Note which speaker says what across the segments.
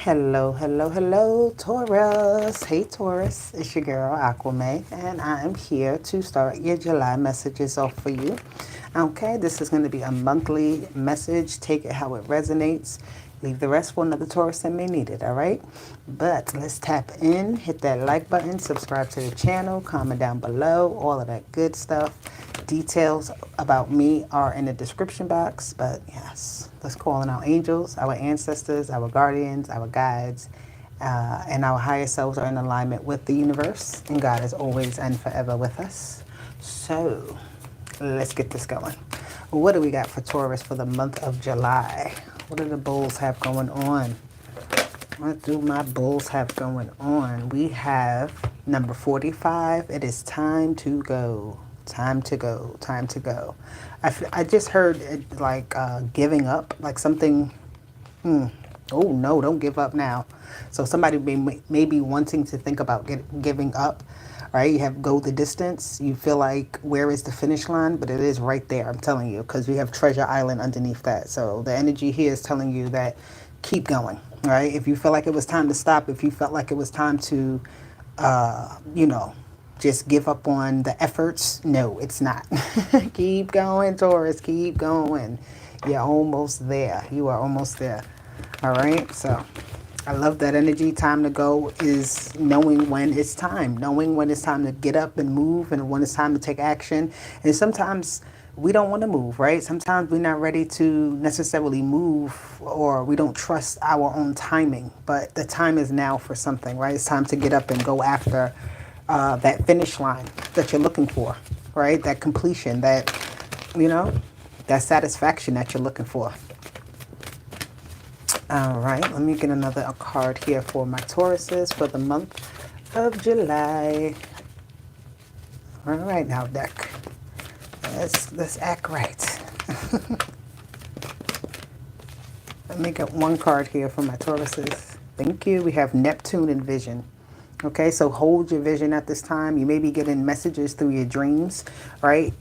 Speaker 1: Hello, hello, hello, Taurus. Hey, Taurus. It's your girl, Aquame, and I'm here to start your July messages off for you. Okay, this is going to be a monthly message. Take it how it resonates. Leave the rest for another Taurus that may need it, all right? But let's tap in, hit that like button, subscribe to the channel, comment down below, all of that good stuff. Details about me are in the description box, but yes, let's call in our angels, our ancestors, our guardians, our guides, and our higher selves are in alignment with the universe, and God is always and forever with us. So let's get this going. What do we got for Taurus for the month of July? What do the bulls have going on? What do my bulls have going on? We have number 45. It is time to go. Time to go. Time to go. I just heard it like giving up, like something. Oh no, don't give up now. So somebody may be wanting to think about giving up, right? You have go the distance. You feel like where is the finish line, but it is right there. I'm telling you, because we have Treasure Island underneath that. So the energy here is telling you that keep going, right? If you feel like it was time to stop, if you felt like it was time to, you know, just give up on the efforts, no, it's not. Keep going, Taurus. Keep going. You're almost there. You are almost there. All right, so I love that energy. Time to go is knowing when it's time, knowing when it's time to get up and move and when it's time to take action. And sometimes we don't want to move, right? Sometimes we're not ready to necessarily move or we don't trust our own timing, but the time is now for something, right? It's time to get up and go after that finish line that you're looking for, right? That completion, that, you know, that satisfaction that you're looking for. All right, let me get another card here for my Tauruses for the month of July. All right, now deck. Let's act right. Let me get one card here for my Tauruses. Thank you. We have Neptune and Vision. Okay, so hold your vision at this time. You may be getting messages through your dreams, right?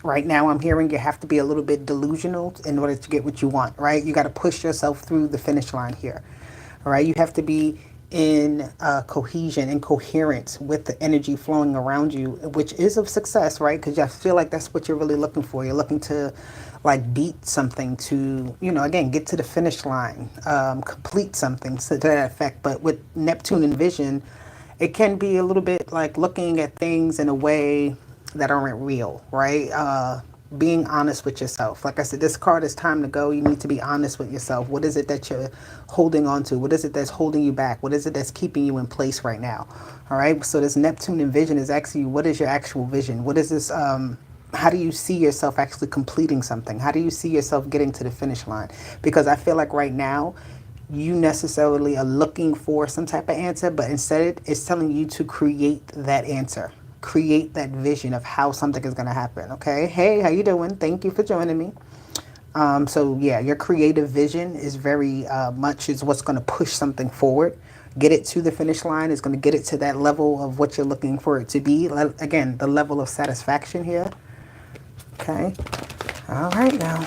Speaker 1: Right now I'm hearing you have to be a little bit delusional in order to get what you want, right? You got to push yourself through the finish line here, all right? You have to be in cohesion and coherence with the energy flowing around you, which is of success, right? Because I feel like that's what you're really looking for. You're looking to like beat something to, you know, again, get to the finish line, complete something to that effect. But with Neptune and Vision, it can be a little bit like looking at things in a way that aren't real, right? Being honest with yourself. Like I said, this card is time to go. You need to be honest with yourself. What is it that you're holding on to? What is it that's holding you back? What is it that's keeping you in place right now? All right. So this Neptune and Vision is asking you, what is your actual vision? What is this? How do you see yourself actually completing something? How do you see yourself getting to the finish line? Because I feel like right now, you necessarily are looking for some type of answer, but instead it's telling you to create that answer. Create that vision of how something is going to happen. Okay. Hey, how you doing? Thank you for joining me. So yeah, your creative vision is very much is what's going to push something forward, get it to the finish line. Is going to get it to that level of what you're looking for it to be. Again, the level of satisfaction here. Okay. All right, now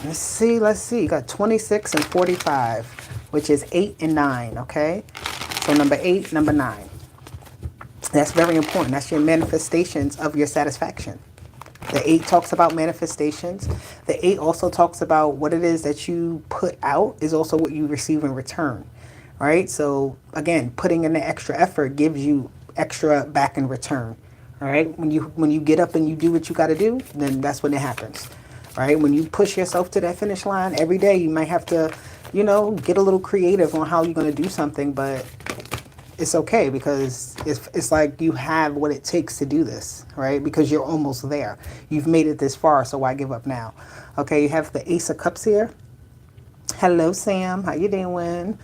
Speaker 1: let's see. You got 26 and 45, which is 8 and 9. Okay. So number 8, number 9. That's very important. That's your manifestations of your satisfaction. The 8 talks about manifestations. The 8 also talks about what it is that you put out is also what you receive in return, right? So again, putting in the extra effort gives you extra back in return, all right? When you get up and you do what you got to do, then that's when it happens, right? When you push yourself to that finish line every day, you might have to, you know, get a little creative on how you're going to do something, but it's okay because it's like you have what it takes to do this, right? Because you're almost there. You've made it this far, so why give up now? Okay, you have the Ace of Cups here. Hello, Sam. How you doing?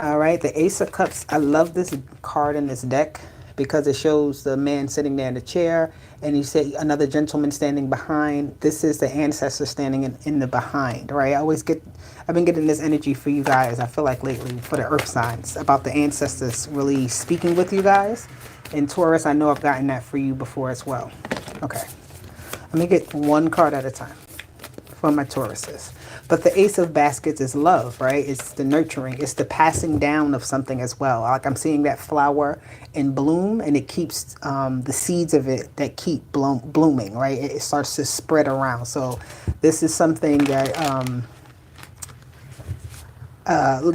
Speaker 1: All right, the Ace of Cups. I love this card in this deck because it shows the man sitting there in the chair, and you see another gentleman standing behind. This is the ancestor standing in the behind, right? I've been getting this energy for you guys, I feel like lately, for the earth signs, about the ancestors really speaking with you guys. And Taurus, I know I've gotten that for you before as well. Okay, let me get one card at a time. for my Tauruses. But the Ace of Baskets is love, right? It's the nurturing. It's the passing down of something as well. Like I'm seeing that flower in bloom, and it keeps the seeds of it that keep blooming, right? It starts to spread around. So this is something that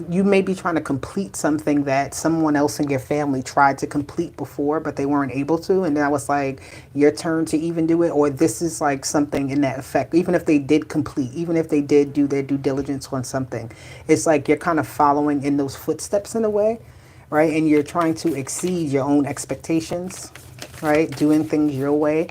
Speaker 1: you may be trying to complete something that someone else in your family tried to complete before, but they weren't able to. And then I was like, your turn to even do it. Or this is like something in that effect. Even if they did complete, even if they did do their due diligence on something, it's like you're kind of following in those footsteps in a way, right? And you're trying to exceed your own expectations, right? Doing things your way,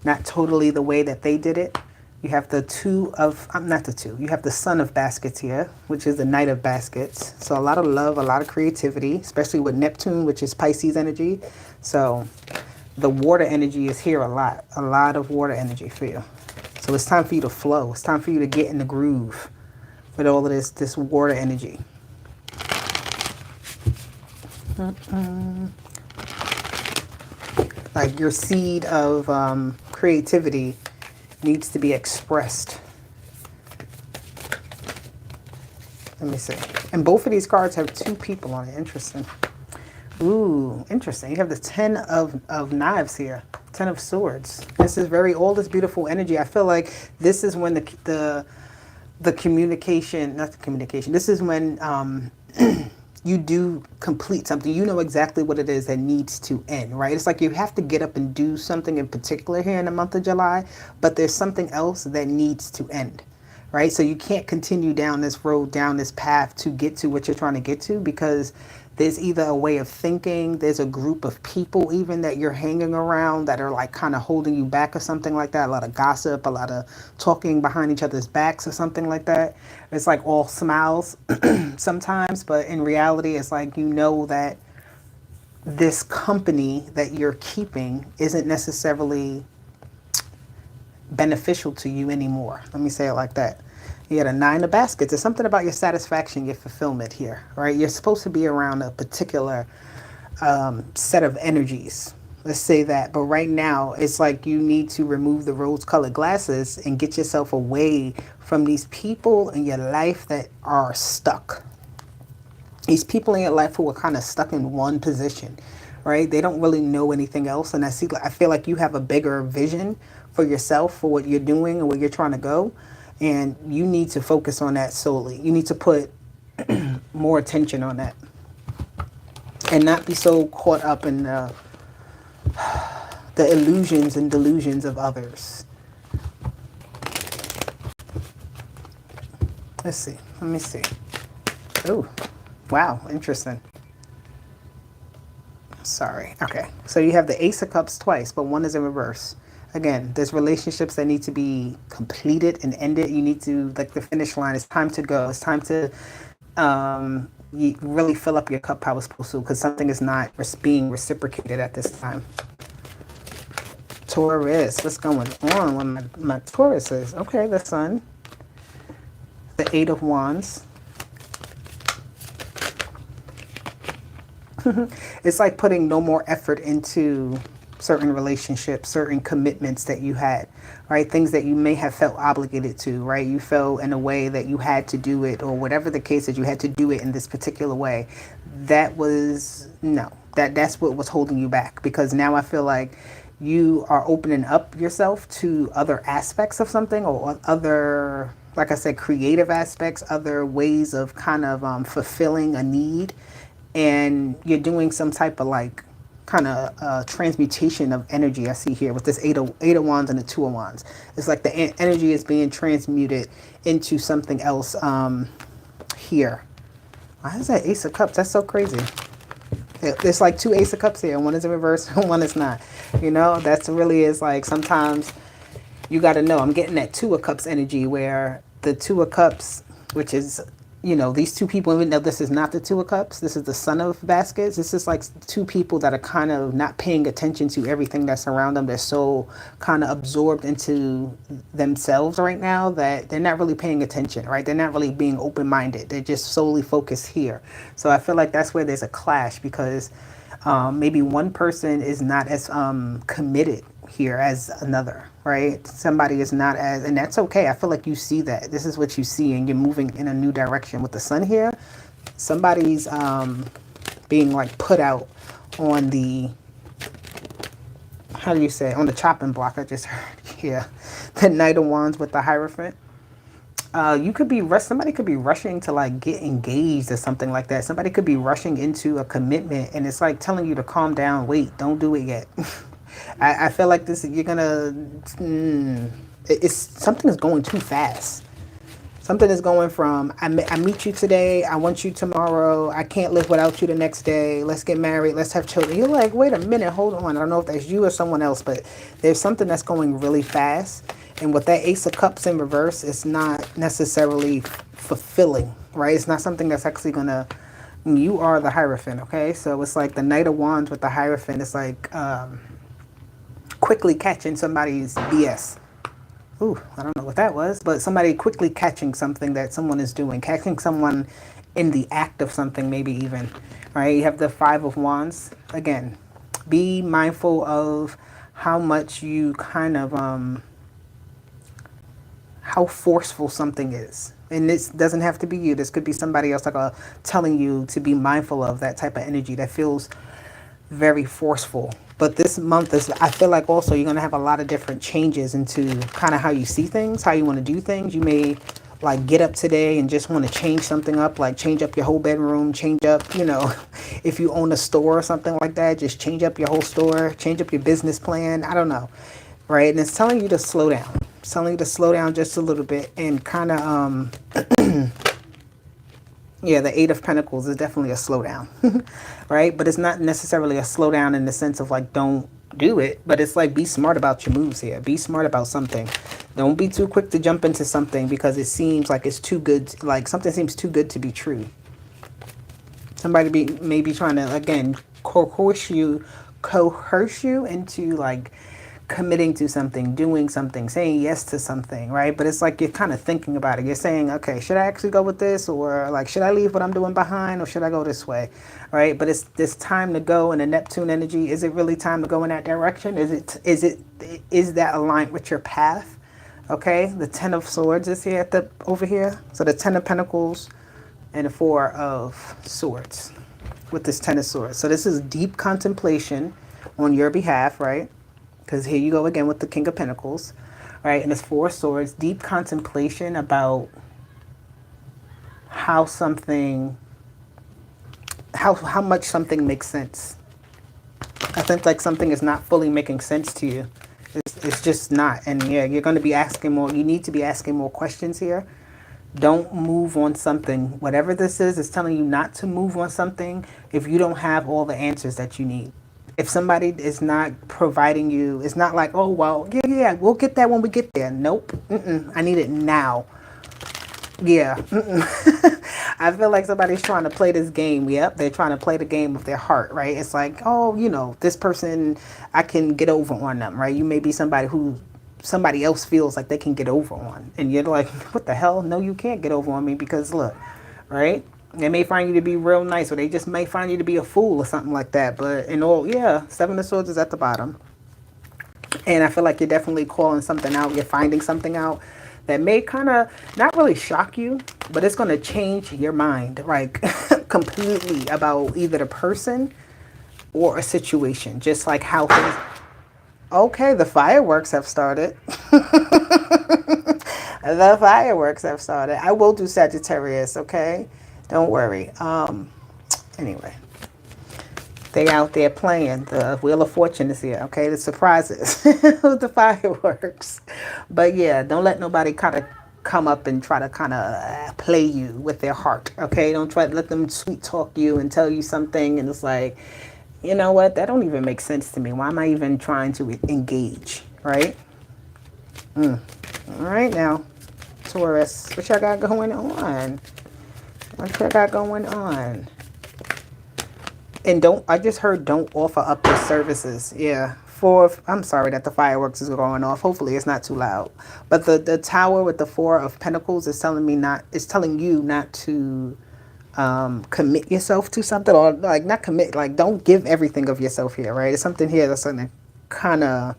Speaker 1: not totally the way that they did it. You have the two of, not the two, you have the Son of Baskets here, which is the Knight of Baskets. So a lot of love, a lot of creativity, especially with Neptune, which is Pisces energy. So the water energy is here a lot of water energy for you. So it's time for you to flow. It's time for you to get in the groove with all of this water energy. Like your seed of creativity needs to be expressed. Let me see. And both of these cards have two people on it. Interesting. Ooh, interesting. You have the Ten of Knives here. Ten of Swords. This is all this beautiful energy. I feel like this is when the communication, not the communication, this is when you do complete something. You know exactly what it is that needs to end, right? It's like you have to get up and do something in particular here in the month of July, but there's something else that needs to end, right? So you can't continue down this road, down this path to get to what you're trying to get to, because there's either a way of thinking, there's a group of people even that you're hanging around that are like kind of holding you back or something like that. A lot of gossip, a lot of talking behind each other's backs or something like that. It's like all smiles sometimes, but in reality, it's like you know that this company that you're keeping isn't necessarily beneficial to you anymore. Let me say it like that. You had a Nine of Baskets. There's something about your satisfaction, your fulfillment here, right? You're supposed to be around a particular set of energies. Let's say that. But right now, it's like you need to remove the rose-colored glasses and get yourself away from these people in your life that are stuck. These people in your life who are kind of stuck in one position, right? They don't really know anything else. And I feel like you have a bigger vision for yourself, for what you're doing and where you're trying to go. And you need to focus on that solely. You need to put more attention on that and not be so caught up in the illusions and delusions of others. Let's see. Let me see. Oh, wow. Interesting. Sorry. Okay. So you have the Ace of Cups twice, but one is in reverse. Again, there's relationships that need to be completed and ended. You need to, like the finish line, it's time to go. It's time to you really fill up your cup how it's supposed to, because something is not being reciprocated at this time. Taurus, what's going on with my Tauruses? Okay, the Sun, the Eight of Wands. It's like putting no more effort into certain relationships, certain commitments that you had, right? Things that you may have felt obligated to, right? You felt in a way that you had to do it, or whatever the case is, you had to do it in this particular way. That's what was holding you back, because now I feel like you are opening up yourself to other aspects of something, or other, like I said, creative aspects, other ways of kind of fulfilling a need. And you're doing some type of like kind of transmutation of energy. I see here with this eight of Wands and the Two of Wands. It's like the energy is being transmuted into something else here. Why is that Ace of Cups? That's so crazy. There's like two Ace of Cups here. One is in reverse and one is not. You know, that's really is like sometimes you got to know. I'm getting that Two of Cups energy, where the Two of Cups, which is, you know, these two people, even though this is not the Two of Cups, this is the Son of Baskets. This is like two people that are kind of not paying attention to everything that's around them. They're so kind of absorbed into themselves right now that they're not really paying attention, right? They're not really being open-minded. They're just solely focused here. So I feel like that's where there's a clash, because maybe one person is not as committed here as another, right? Somebody is not as, and that's okay. I feel like you see that. This is what you see, and you're moving in a new direction with the sun here. Somebody's being like put out on the, how do you say it? On the chopping block. I just heard here. The Knight of Wands with the Hierophant. You could be somebody could be rushing to like get engaged or something like that. Somebody could be rushing into a commitment, and it's like telling you to calm down, wait, don't do it yet. I feel like this, you're gonna, it's something is going too fast. Something is going from, I meet you today, I want you tomorrow, I can't live without you the next day, let's get married, let's have children. You're like, wait a minute, hold on. I don't know if that's you or someone else, but there's something that's going really fast. And with that Ace of Cups in reverse, it's not necessarily fulfilling, right? It's not something that's actually going to, you are the Hierophant, okay? So it's like the Knight of Wands with the Hierophant. It's like quickly catching somebody's BS. Ooh, I don't know what that was, but somebody quickly catching something that someone is doing, catching someone in the act of something, maybe even, right? You have the Five of Wands. Again, be mindful of how much you kind of, how forceful something is. And this doesn't have to be you. This could be somebody else like telling you to be mindful of that type of energy that feels very forceful. But this month is, I feel like also you're going to have a lot of different changes into kind of how you see things, how you want to do things. You may like get up today and just want to change something up, like change up your whole bedroom, change up, you know, if you own a store or something like that, just change up your whole store, change up your business plan. I don't know. Right. And it's telling you to slow down. It's telling you to slow down just a little bit and kind of, yeah, the Eight of Pentacles is definitely a slowdown, right? But it's not necessarily a slowdown in the sense of like, don't do it, but it's like, be smart about your moves here. Be smart about something. Don't be too quick to jump into something because it seems like it's too good. Like something seems too good to be true. Somebody may be trying to, again, coerce you into like committing to something, doing something, saying yes to something, right? But it's like you're kind of thinking about it. You're saying, okay, should I actually go with this? Or like, should I leave what I'm doing behind? Or should I go this way? Right? But it's time to go in the Neptune energy. Is it really time to go in that direction? Is that aligned with your path? Okay, the Ten of Swords is here over here. So the Ten of Pentacles and the Four of Swords with this Ten of Swords. So this is deep contemplation on your behalf, right? Because here you go again with the King of Pentacles, right? And it's Four Swords, deep contemplation about how much something makes sense. I think like something is not fully making sense to you. It's just not. And yeah, you're going to be asking more. You need to be asking more questions here. Don't move on something. Whatever this is, it's telling you not to move on something if you don't have all the answers that you need. If somebody is not providing you, it's not like, oh, well, yeah, we'll get that when we get there. Nope. I need it now. Yeah. I feel like somebody's trying to play this game. Yep. They're trying to play the game of their heart, right? It's like, oh, you know, this person, I can get over on them, right? You may be somebody who somebody else feels like they can get over on. And you're like, what the hell? No, you can't get over on me because look, right? They may find you to be real nice, or they just may find you to be a fool or something like that. But in all, yeah, Seven of Swords is at the bottom. And I feel like you're definitely calling something out. You're finding something out that may kind of not really shock you, but it's going to change your mind, like completely about either the person or a situation. Just like how things... Okay, the fireworks have started. The fireworks have started. I will do Sagittarius, okay? Don't worry. Anyway, they out there playing. The Wheel of Fortune is here, okay? The surprises with the fireworks. But yeah, don't let nobody kind of come up and try to kind of play you with their heart, okay? Don't try to let them sweet talk you and tell you something and it's like, you know what? That don't even make sense to me. Why am I even trying to engage, right? All right now, Taurus, what y'all got going on? What y'all got going on? And I just heard don't offer up your services. Yeah. I'm sorry that the fireworks is going off. Hopefully it's not too loud. But the Tower with the Four of Pentacles is telling you not to commit yourself to something, or like not commit, like don't give everything of yourself here, right? It's something here that's going to kind of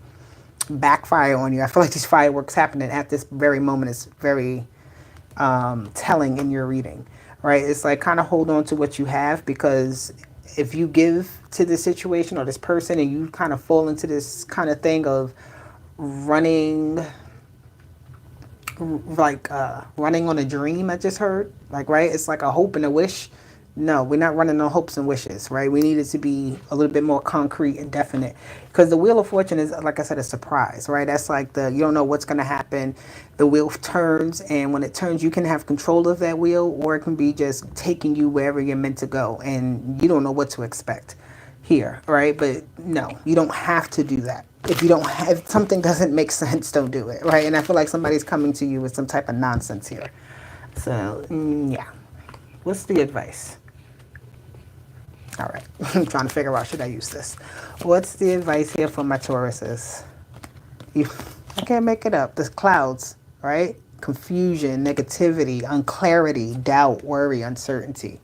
Speaker 1: backfire on you. I feel like these fireworks happening at this very moment is very telling in your reading, right? It's like kind of hold on to what you have, because if you give to this situation or this person and you kind of fall into this kind of thing of running, like running on a dream, I just heard, like, right? It's like a hope and a wish. No, we're not running on hopes and wishes, right? We need it to be a little bit more concrete and definite, because the Wheel of Fortune is, like I said, a surprise, right? That's like you don't know what's going to happen. The wheel turns, and when it turns, you can have control of that wheel, or it can be just taking you wherever you're meant to go, and you don't know what to expect here, right? But no, you don't have to do that. If something doesn't make sense, don't do it, right? And I feel like somebody's coming to you with some type of nonsense here. So, yeah. What's the advice? All right. I'm trying to figure out, should I use this? What's the advice here for my Tauruses? I can't make it up. There's clouds, right? Confusion, negativity, unclarity, doubt, worry, uncertainty.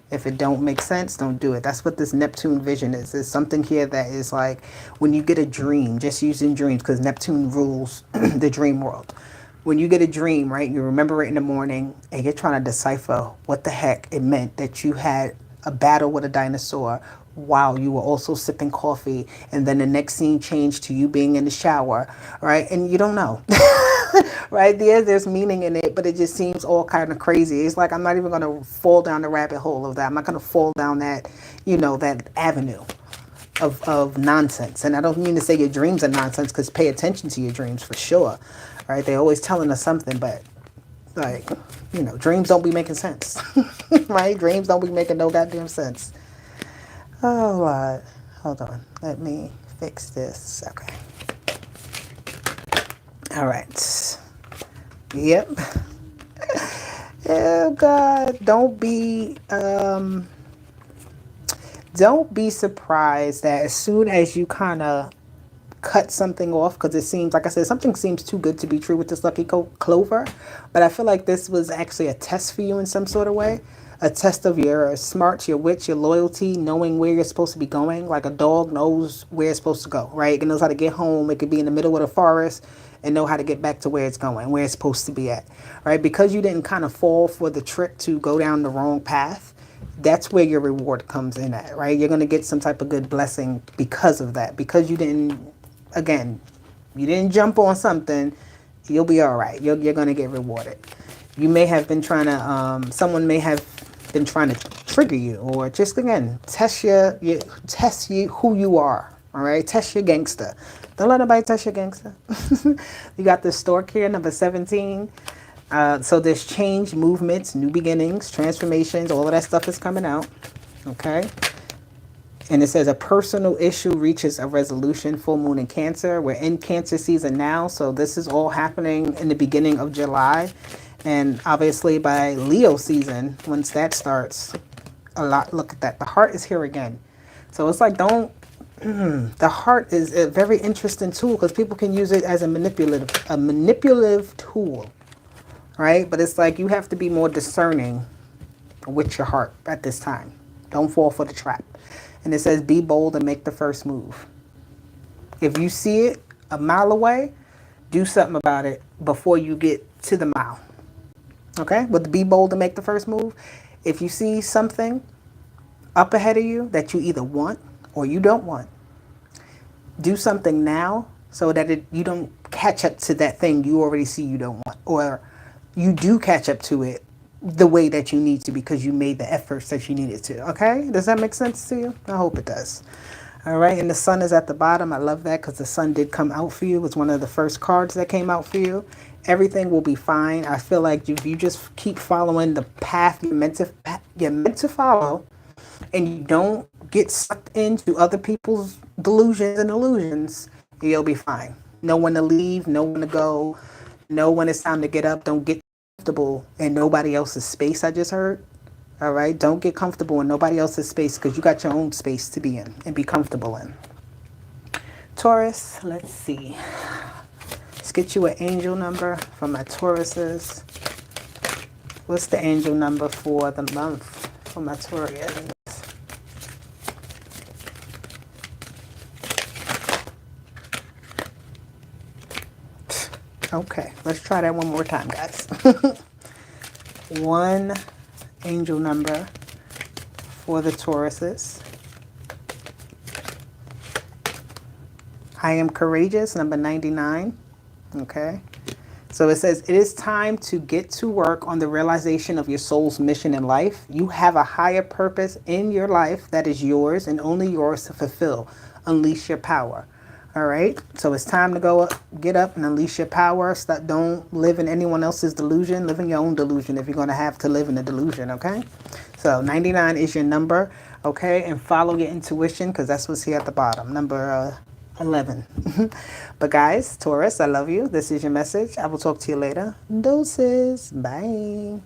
Speaker 1: If it don't make sense, don't do it. That's what this Neptune vision is. There's something here that is like when you get a dream, just using dreams, because Neptune rules the dream world. When you get a dream, right, you remember it in the morning and you're trying to decipher what the heck it meant that you had a battle with a dinosaur while you were also sipping coffee, and then the next scene changed to you being in the shower, right? And you don't know. Right? There's meaning in it, but it just seems all kind of crazy. It's like I'm not even going to fall down the rabbit hole of that. I'm not going to fall down that, that avenue of nonsense. And I don't mean to say your dreams are nonsense, because pay attention to your dreams for sure, right? They're always telling us something, but like, dreams don't be making sense, right? Dreams don't be making no goddamn sense. Oh, Lord. Hold on. Let me fix this. Okay. All right. Yep. Oh, God. Don't be surprised that as soon as you kind of cut something off, because it seems, like I said, something seems too good to be true with this lucky clover, but I feel like this was actually a test for you in some sort of way, a test of your smarts, your wits, your loyalty, knowing where you're supposed to be going. Like a dog knows where it's supposed to go, right? It knows how to get home. It could be in the middle of the forest and know how to get back to where it's going, where it's supposed to be at, right? Because you didn't kind of fall for the trick to go down the wrong path, that's where your reward comes in at, right? You're going to get some type of good blessing because of that, because you didn't jump on something. You'll be all right. You're going to get rewarded. You may have been trying to, someone may have been trying to trigger you, or just, again, test who you are. All right. Test your gangster. Don't let nobody test your gangster. You got this stork here, number 17. So there's change, movements, new beginnings, transformations, all of that stuff is coming out. Okay. And it says a personal issue reaches a resolution, full moon in Cancer. We're in Cancer season now, so this is all happening in the beginning of July. And obviously by Leo season, once that starts, look at that. The heart is here again. So it's like, the heart is a very interesting tool, because people can use it as a manipulative tool, right? But it's like you have to be more discerning with your heart at this time. Don't fall for the trap. And it says, be bold and make the first move. If you see it a mile away, do something about it before you get to the mile. Okay? But be bold and make the first move. If you see something up ahead of you that you either want or you don't want, do something now so that you don't catch up to that thing you already see you don't want. Or you do catch up to it the way that you need to, because you made the efforts that you needed to. Okay? Does that make sense to you? I hope it does. All right. And the sun is at the bottom. I love that, because the sun did come out for you. It was one of the first cards that came out for you. Everything will be fine. I feel like if you just keep following the path you're meant to follow, and you don't get sucked into other people's delusions and illusions, you'll be fine. Know when to leave, know when to go, know when it's time to get up. Don't get comfortable in nobody else's space, I just heard. All right? Don't get comfortable in nobody else's space, because you got your own space to be in and be comfortable in. Taurus, let's see. Let's get you an angel number for my Tauruses. What's the angel number for the month for my Taurians? Okay, let's try that one more time, guys. One angel number for the Tauruses. I am courageous, number 99. Okay. So it says, it is time to get to work on the realization of your soul's mission in life. You have a higher purpose in your life that is yours and only yours to fulfill. Unleash your power. All right. So it's time to go up, get up and unleash your power. Don't live in anyone else's delusion. Live in your own delusion if you're going to have to live in a delusion. Okay. So 99 is your number. Okay. And follow your intuition because that's what's here at the bottom. Number 11. But guys, Taurus, I love you. This is your message. I will talk to you later. Doses. Bye.